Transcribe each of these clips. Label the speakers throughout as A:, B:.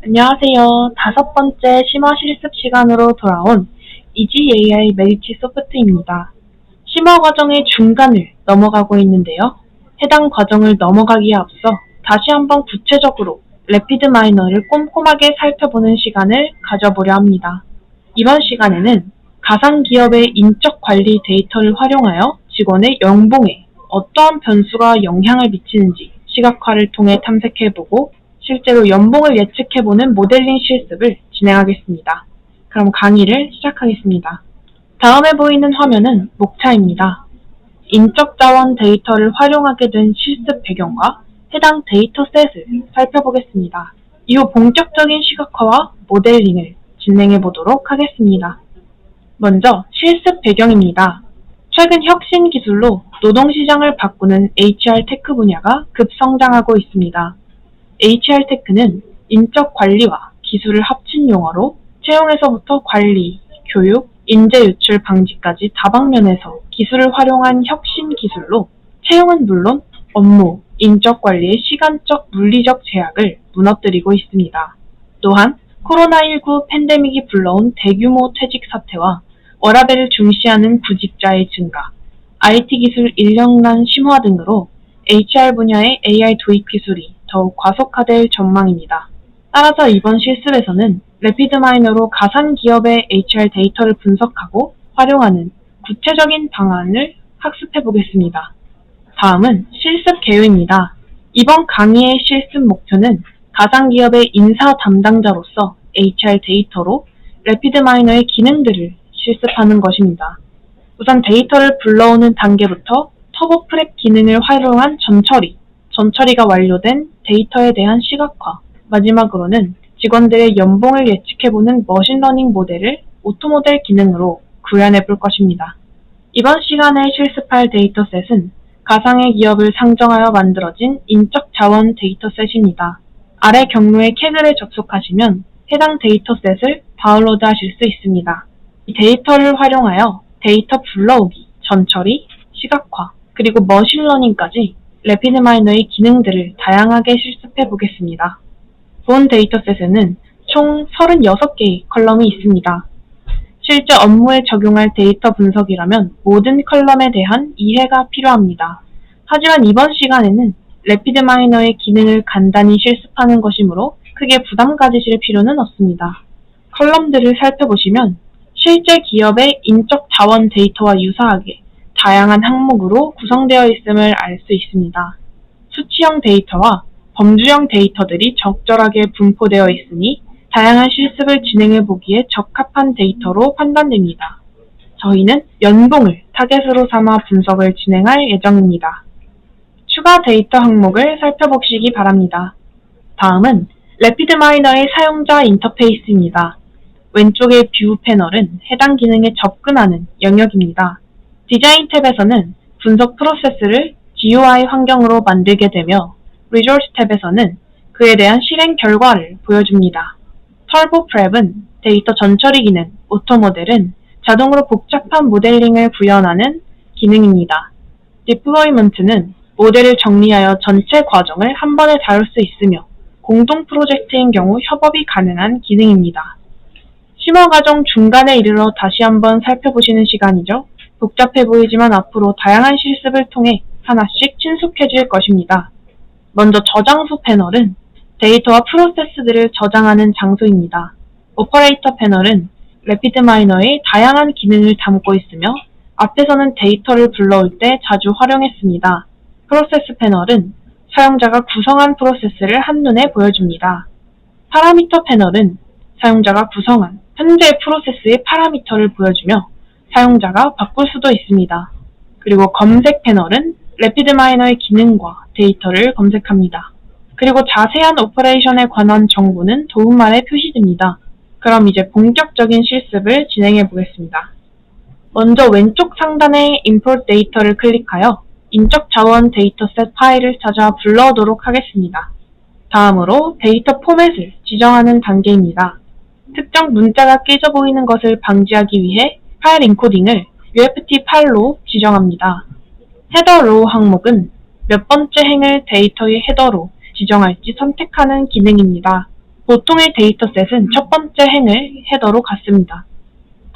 A: 안녕하세요. 5번째 심화 실습 시간으로 돌아온 EG AI 메디치 소프트입니다. 심화 과정의 중간을 넘어가고 있는데요. 해당 과정을 넘어가기에 앞서 다시 한번 구체적으로 래피드 마이너를 꼼꼼하게 살펴보는 시간을 가져보려 합니다. 이번 시간에는 가상 기업의 인적 관리 데이터를 활용하여 직원의 연봉에 어떠한 변수가 영향을 미치는지 시각화를 통해 탐색해보고 실제로 연봉을 예측해보는 모델링 실습을 진행하겠습니다. 그럼 강의를 시작하겠습니다. 다음에 보이는 화면은 목차입니다. 인적 자원 데이터를 활용하게 된 실습 배경과 해당 데이터셋을 살펴보겠습니다. 이후 본격적인 시각화와 모델링을 진행해 보도록 하겠습니다. 먼저 실습 배경입니다. 최근 혁신 기술로 노동시장을 바꾸는 HR 테크 분야가 급성장하고 있습니다. HR 테크는 인적 관리와 기술을 합친 용어로 채용에서부터 관리, 교육, 인재 유출 방지까지 다방면에서 기술을 활용한 혁신 기술로 채용은 물론 업무, 인적 관리의 시간적, 물리적 제약을 무너뜨리고 있습니다. 또한 코로나19 팬데믹이 불러온 대규모 퇴직 사태와 워라밸을 중시하는 구직자의 증가, IT 기술 인력난 심화 등으로 HR 분야의 AI 도입 기술이 더욱 과속화될 전망입니다. 따라서 이번 실습에서는 래피드 마이너로 가상 기업의 HR 데이터를 분석하고 활용하는 구체적인 방안을 학습해 보겠습니다. 다음은 실습 개요입니다. 이번 강의의 실습 목표는 가상 기업의 인사 담당자로서 HR 데이터로 래피드 마이너의 기능들을 실습하는 것입니다. 우선 데이터를 불러오는 단계부터 터보 프랩 기능을 활용한 전처리가 완료된 데이터에 대한 시각화, 마지막으로는 직원들의 연봉을 예측해보는 머신러닝 모델을 오토모델 기능으로 구현해 볼 것입니다. 이번 시간에 실습할 데이터셋은 가상의 기업을 상정하여 만들어진 인적 자원 데이터셋입니다. 아래 경로의 캐글에 접속하시면 해당 데이터셋을 다운로드 하실 수 있습니다. 이 데이터를 활용하여 데이터 불러오기, 전처리, 시각화, 그리고 머신러닝까지 래피드 마이너의 기능들을 다양하게 실습해 보겠습니다. 본 데이터셋에는 총 36개의 컬럼이 있습니다. 실제 업무에 적용할 데이터 분석이라면 모든 컬럼에 대한 이해가 필요합니다. 하지만 이번 시간에는 래피드 마이너의 기능을 간단히 실습하는 것이므로 크게 부담 가지실 필요는 없습니다. 컬럼들을 살펴보시면 실제 기업의 인적 자원 데이터와 유사하게 다양한 항목으로 구성되어 있음을 알 수 있습니다. 수치형 데이터와 범주형 데이터들이 적절하게 분포되어 있으니 다양한 실습을 진행해 보기에 적합한 데이터로 판단됩니다. 저희는 연봉을 타겟으로 삼아 분석을 진행할 예정입니다. 추가 데이터 항목을 살펴보시기 바랍니다. 다음은 래피드 마이너의 사용자 인터페이스입니다. 왼쪽의 뷰 패널은 해당 기능에 접근하는 영역입니다. 디자인 탭에서는 분석 프로세스를 GUI 환경으로 만들게 되며 Resource 탭에서는 그에 대한 실행 결과를 보여줍니다. 터보 프랩은 데이터 전처리 기능, 오토모델은 자동으로 복잡한 모델링을 구현하는 기능입니다. 디플로이먼트는 모델을 정리하여 전체 과정을 한 번에 다룰 수 있으며 공동 프로젝트인 경우 협업이 가능한 기능입니다. 심화 과정 중간에 이르러 다시 한번 살펴보시는 시간이죠. 복잡해 보이지만 앞으로 다양한 실습을 통해 하나씩 친숙해질 것입니다. 먼저 저장소 패널은 데이터와 프로세스들을 저장하는 장소입니다. 오퍼레이터 패널은 래피드 마이너의 다양한 기능을 담고 있으며 앞에서는 데이터를 불러올 때 자주 활용했습니다. 프로세스 패널은 사용자가 구성한 프로세스를 한눈에 보여줍니다. 파라미터 패널은 사용자가 구성한 현재 프로세스의 파라미터를 보여주며 사용자가 바꿀 수도 있습니다. 그리고 검색 패널은 래피드 마이너의 기능과 데이터를 검색합니다. 그리고 자세한 오퍼레이션에 관한 정보는 도움말에 표시됩니다. 그럼 이제 본격적인 실습을 진행해 보겠습니다. 먼저 왼쪽 상단의 Import 데이터를 클릭하여 인적 자원 데이터셋 파일을 찾아 불러오도록 하겠습니다. 다음으로 데이터 포맷을 지정하는 단계입니다. 특정 문자가 깨져 보이는 것을 방지하기 위해 파일 인코딩을 UFT8로 지정합니다. 헤더 로우 항목은 몇 번째 행을 데이터의 헤더로 지정할지 선택하는 기능입니다. 보통의 데이터셋은 첫 번째 행을 헤더로 갖습니다.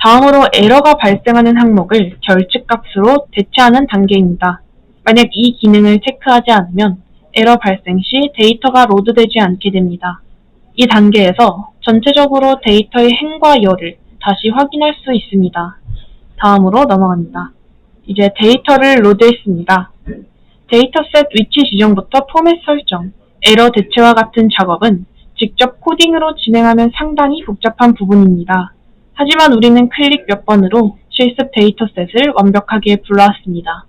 A: 다음으로 에러가 발생하는 항목을 결측값으로 대체하는 단계입니다. 만약 이 기능을 체크하지 않으면 에러 발생 시 데이터가 로드되지 않게 됩니다. 이 단계에서 전체적으로 데이터의 행과 여를 다시 확인할 수 있습니다. 다음으로 넘어갑니다. 이제 데이터를 로드했습니다. 데이터셋 위치 지정부터 포맷 설정, 에러 대체와 같은 작업은 직접 코딩으로 진행하면 상당히 복잡한 부분입니다. 하지만 우리는 클릭 몇 번으로 실습 데이터셋을 완벽하게 불러왔습니다.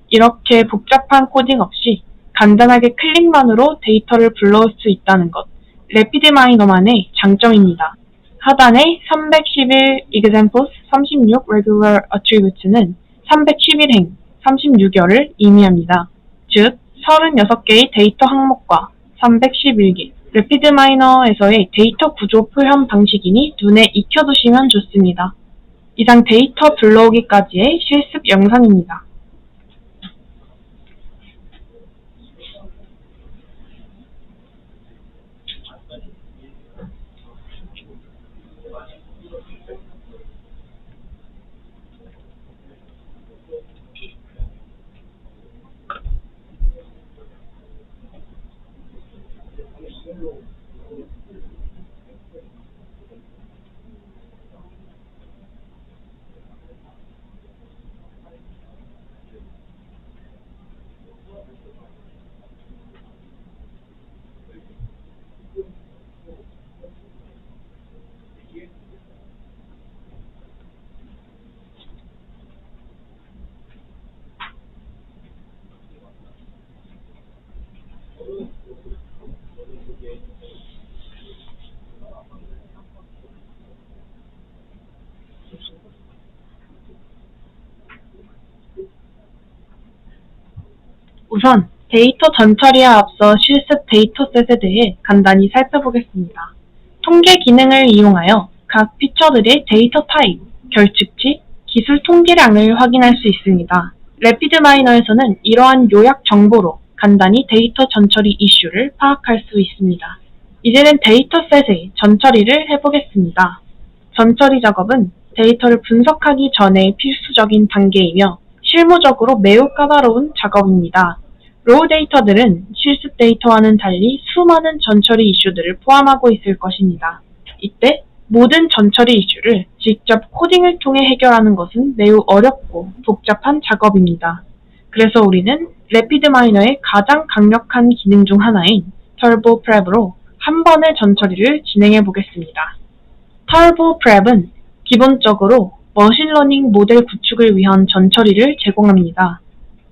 A: 이렇게 복잡한 코딩 없이 간단하게 클릭만으로 데이터를 불러올 수 있다는 것, 래피드마이너만의 장점입니다. 하단의 311 examples, 36 regular attributes는 311행, 36열을 의미합니다. 즉, 36개의 데이터 항목과 311개, 래피드마이너에서의 데이터 구조 표현 방식이니 눈에 익혀두시면 좋습니다. 이상 데이터 불러오기까지의 실습 영상입니다. 우선 데이터 전처리에 앞서 실습 데이터셋에 대해 간단히 살펴보겠습니다. 통계 기능을 이용하여 각 피처들의 데이터 타입, 결측치, 기술 통계량을 확인할 수 있습니다. 래피드마이너에서는 이러한 요약 정보로 간단히 데이터 전처리 이슈를 파악할 수 있습니다. 이제는 데이터셋의 전처리를 해보겠습니다. 전처리 작업은 데이터를 분석하기 전에 필수적인 단계이며 실무적으로 매우 까다로운 작업입니다. 로우 데이터들은 실습 데이터와는 달리 수많은 전처리 이슈들을 포함하고 있을 것입니다. 이때 모든 전처리 이슈를 직접 코딩을 통해 해결하는 것은 매우 어렵고 복잡한 작업입니다. 그래서 우리는 래피드마이너의 가장 강력한 기능 중 하나인 터보 프랩으로 한 번의 전처리를 진행해 보겠습니다. 터보 프랩은 기본적으로 머신러닝 모델 구축을 위한 전처리를 제공합니다.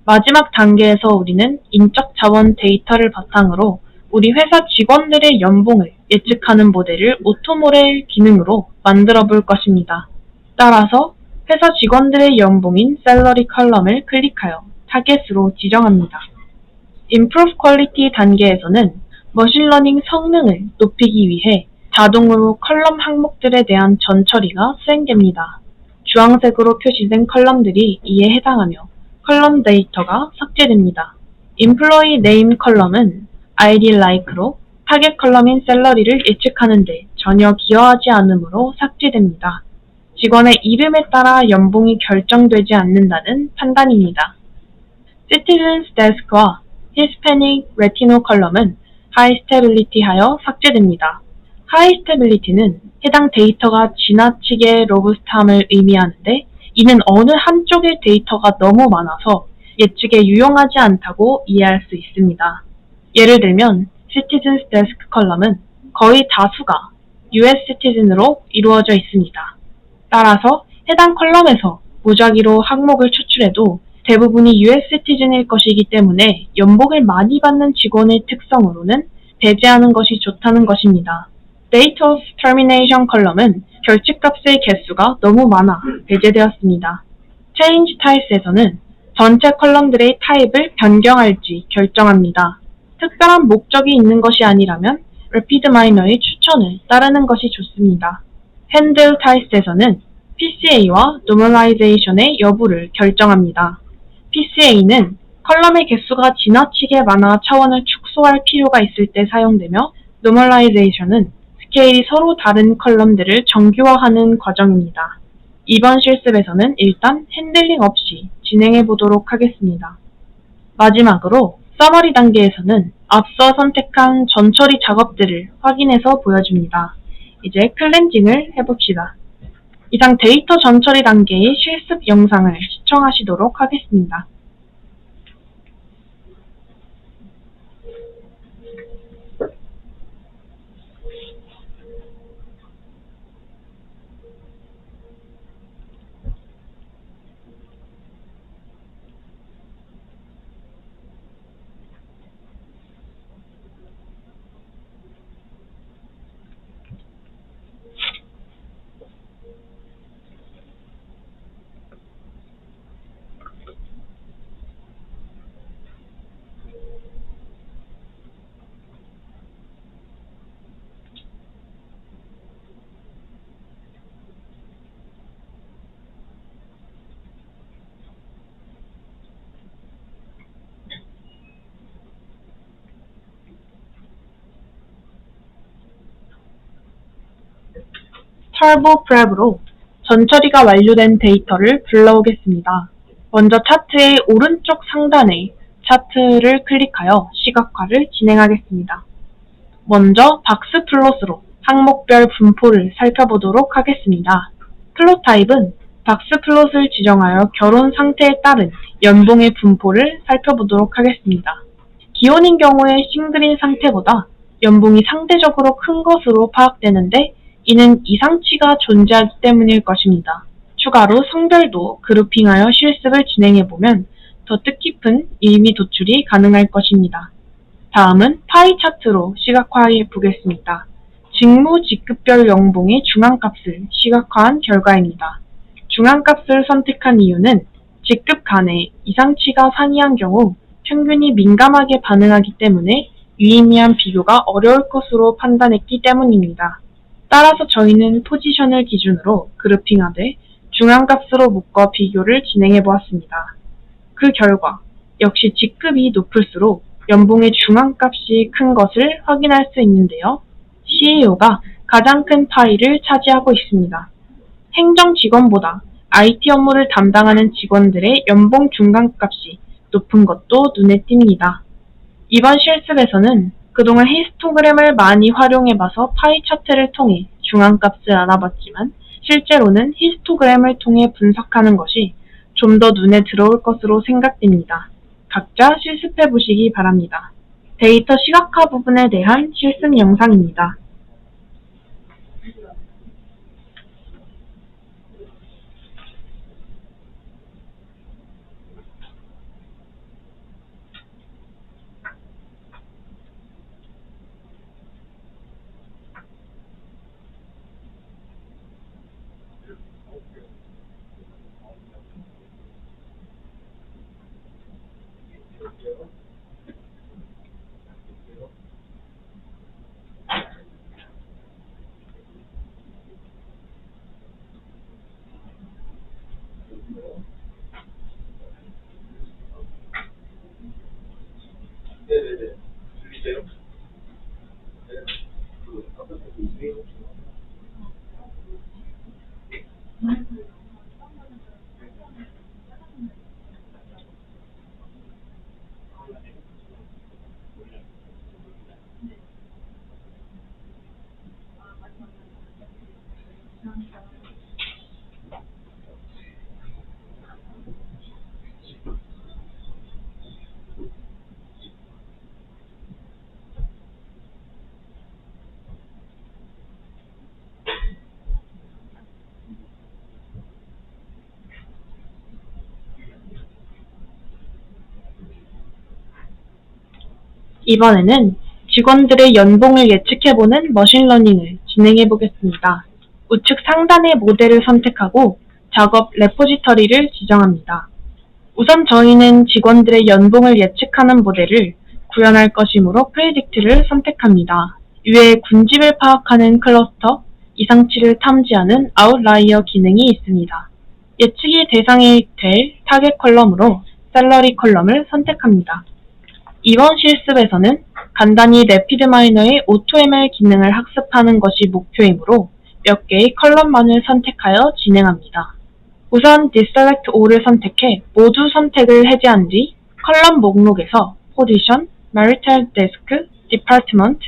A: 마지막 단계에서 우리는 인적 자원 데이터를 바탕으로 우리 회사 직원들의 연봉을 예측하는 모델을 오토모델 기능으로 만들어 볼 것입니다. 따라서 회사 직원들의 연봉인 셀러리 컬럼을 클릭하여 타겟으로 지정합니다. Improve Quality 단계에서는 머신러닝 성능을 높이기 위해 자동으로 컬럼 항목들에 대한 전처리가 수행됩니다. 주황색으로 표시된 컬럼들이 이에 해당하며 컬럼 데이터가 삭제됩니다. Employee Name 컬럼은 ID like로 타겟 컬럼인 셀러리를 예측하는 데 전혀 기여하지 않으므로 삭제됩니다. 직원의 이름에 따라 연봉이 결정되지 않는다는 판단입니다. Citizens Desk와 Hispanic Latino 컬럼은 High Stability 하여 삭제됩니다. High Stability는 해당 데이터가 지나치게 로부스트함을 의미하는데 이는 어느 한쪽의 데이터가 너무 많아서 예측에 유용하지 않다고 이해할 수 있습니다. 예를 들면 Citizens Desk 컬럼은 거의 다수가 US Citizen으로 이루어져 있습니다. 따라서 해당 컬럼에서 무작위로 항목을 추출해도 대부분이 US Citizen일 것이기 때문에 연봉을 많이 받는 직원의 특성으로는 배제하는 것이 좋다는 것입니다. Date of Termination 컬럼은 결측값의 개수가 너무 많아 배제되었습니다. Change Types에서는 전체 컬럼들의 타입을 변경할지 결정합니다. 특별한 목적이 있는 것이 아니라면 래피드마이너의 추천을 따르는 것이 좋습니다. Handle Types에서는 PCA와 Normalization의 여부를 결정합니다. PCA는 컬럼의 개수가 지나치게 많아 차원을 축소할 필요가 있을 때 사용되며 Normalization은 스케일이 서로 다른 컬럼들을 정규화하는 과정입니다. 이번 실습에서는 일단 핸들링 없이 진행해 보도록 하겠습니다. 마지막으로 서머리 단계에서는 앞서 선택한 전처리 작업들을 확인해서 보여줍니다. 이제 클렌징을 해봅시다. 이상 데이터 전처리 단계의 실습 영상을 시청하시도록 하겠습니다. 터보 프랩으로 전처리가 완료된 데이터를 불러오겠습니다. 먼저 차트의 오른쪽 상단에 차트를 클릭하여 시각화를 진행하겠습니다. 먼저 박스 플롯으로 항목별 분포를 살펴보도록 하겠습니다. 플롯 타입은 박스 플롯을 지정하여 결혼 상태에 따른 연봉의 분포를 살펴보도록 하겠습니다. 기혼인 경우에 싱글인 상태보다 연봉이 상대적으로 큰 것으로 파악되는데 이는 이상치가 존재하기 때문일 것입니다. 추가로 성별도 그룹핑하여 실습을 진행해보면 더 뜻깊은 의미 도출이 가능할 것입니다. 다음은 파이 차트로 시각화해 보겠습니다. 직무 직급별 연봉의 중앙값을 시각화한 결과입니다. 중앙값을 선택한 이유는 직급 간에 이상치가 상이한 경우 평균이 민감하게 반응하기 때문에 유의미한 비교가 어려울 것으로 판단했기 때문입니다. 따라서 저희는 포지션을 기준으로 그룹핑하되 중앙값으로 묶어 비교를 진행해 보았습니다. 그 결과 역시 직급이 높을수록 연봉의 중앙값이 큰 것을 확인할 수 있는데요. CAO가 가장 큰 파이를 차지하고 있습니다. 행정 직원보다 IT 업무를 담당하는 직원들의 연봉 중간값이 높은 것도 눈에 띕니다. 이번 실습에서는 그동안 히스토그램을 많이 활용해봐서 파이 차트를 통해 중앙값을 알아봤지만 실제로는 히스토그램을 통해 분석하는 것이 좀 더 눈에 들어올 것으로 생각됩니다. 각자 실습해 보시기 바랍니다. 데이터 시각화 부분에 대한 실습 영상입니다. 이번에는 직원들의 연봉을 예측해보는 머신러닝을 진행해보겠습니다. 우측 상단의 모델을 선택하고 작업 레포지터리를 지정합니다. 우선 저희는 직원들의 연봉을 예측하는 모델을 구현할 것이므로 프레딕트를 선택합니다. 위에 군집을 파악하는 클러스터, 이상치를 탐지하는 아웃라이어 기능이 있습니다. 예측이 대상이 될 타겟 컬럼으로 셀러리 컬럼을 선택합니다. 이번 실습에서는 간단히 래피드마이너의 AutoML 기능을 학습하는 것이 목표이므로 몇 개의 컬럼만을 선택하여 진행합니다. 우선 Deselect All을 선택해 모두 선택을 해제한 뒤 컬럼 목록에서 Position, Marital Desk, Department,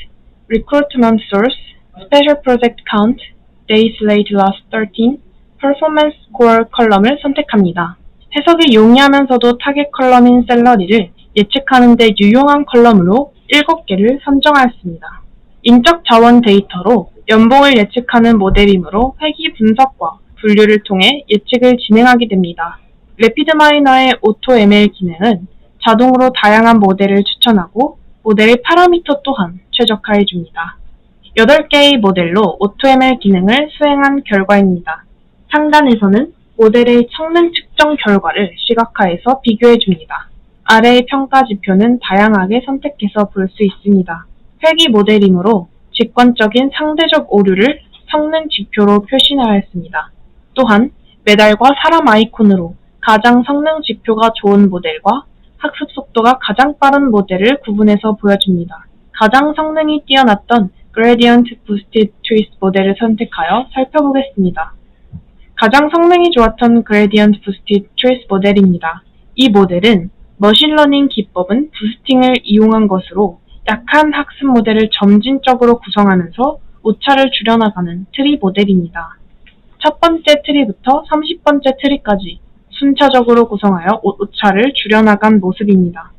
A: Recruitment Source, Special Project Count, Days Late Last 13, Performance Score 컬럼을 선택합니다. 해석이 용이하면서도 타겟 컬럼인 샐러리를 예측하는 데 유용한 컬럼으로 7개를 선정하였습니다. 인적 자원 데이터로 연봉을 예측하는 모델이므로 회귀 분석과 분류를 통해 예측을 진행하게 됩니다. 래피드마이너의 AutoML 기능은 자동으로 다양한 모델을 추천하고 모델의 파라미터 또한 최적화해줍니다. 8개의 모델로 AutoML 기능을 수행한 결과입니다. 상단에서는 모델의 성능 측정 결과를 시각화해서 비교해줍니다. 아래의 평가 지표는 다양하게 선택해서 볼 수 있습니다. 회귀 모델이므로 직관적인 상대적 오류를 성능 지표로 표시하였습니다. 또한 메달과 사람 아이콘으로 가장 성능 지표가 좋은 모델과 학습 속도가 가장 빠른 모델을 구분해서 보여줍니다. 가장 성능이 뛰어났던 Gradient Boosted Twist 모델을 선택하여 살펴보겠습니다. 가장 성능이 좋았던 Gradient Boosted Twist 모델입니다. 이 모델은 머신러닝 기법은 부스팅을 이용한 것으로 약한 학습 모델을 점진적으로 구성하면서 오차를 줄여나가는 트리 모델입니다. 첫 번째 트리부터 30번째 트리까지 순차적으로 구성하여 오차를 줄여나간 모습입니다.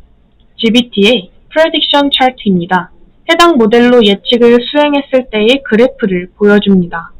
A: GBT의 Prediction Chart입니다. 해당 모델로 예측을 수행했을 때의 그래프를 보여줍니다.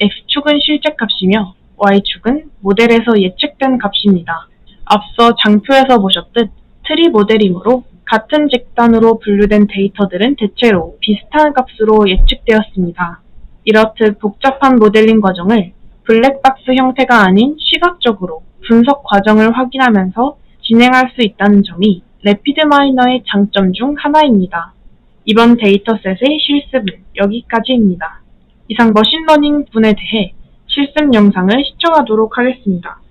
A: X축은 실제값이며 Y축은 모델에서 예측된 값입니다. 앞서 장표에서 보셨듯 트리 모델이므로 같은 집단으로 분류된 데이터들은 대체로 비슷한 값으로 예측되었습니다. 이렇듯 복잡한 모델링 과정을 블랙박스 형태가 아닌 시각적으로 분석 과정을 확인하면서 진행할 수 있다는 점이 래피드마이너의 장점 중 하나입니다. 이번 데이터셋의 실습은 여기까지입니다. 이상 머신러닝 부분에 대해 실습 영상을 시청하도록 하겠습니다.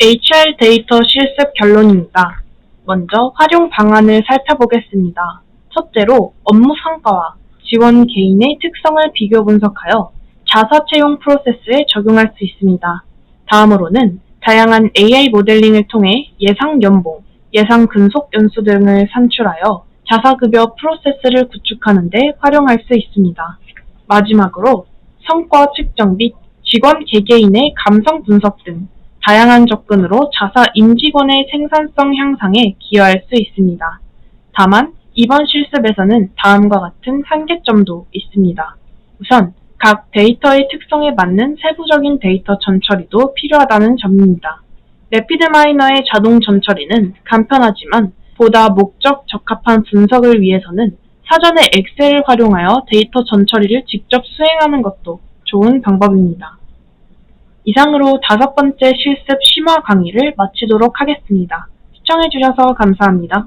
A: HR 데이터 실습 결론입니다. 먼저 활용 방안을 살펴보겠습니다. 첫째로 업무 성과와 지원 개인의 특성을 비교 분석하여 자사 채용 프로세스에 적용할 수 있습니다. 다음으로는 다양한 AI 모델링을 통해 예상 연봉, 예상 근속 연수 등을 산출하여 자사급여 프로세스를 구축하는 데 활용할 수 있습니다. 마지막으로 성과 측정 및 직원 개개인의 감성 분석 등 다양한 접근으로 자사 임직원의 생산성 향상에 기여할 수 있습니다. 다만 이번 실습에서는 다음과 같은 한계점도 있습니다. 우선 각 데이터의 특성에 맞는 세부적인 데이터 전처리도 필요하다는 점입니다. 래피드마이너의 자동 전처리는 간편하지만 보다 목적 적합한 분석을 위해서는 사전에 엑셀을 활용하여 데이터 전처리를 직접 수행하는 것도 좋은 방법입니다. 이상으로 5번째 실습 심화 강의를 마치도록 하겠습니다. 시청해주셔서 감사합니다.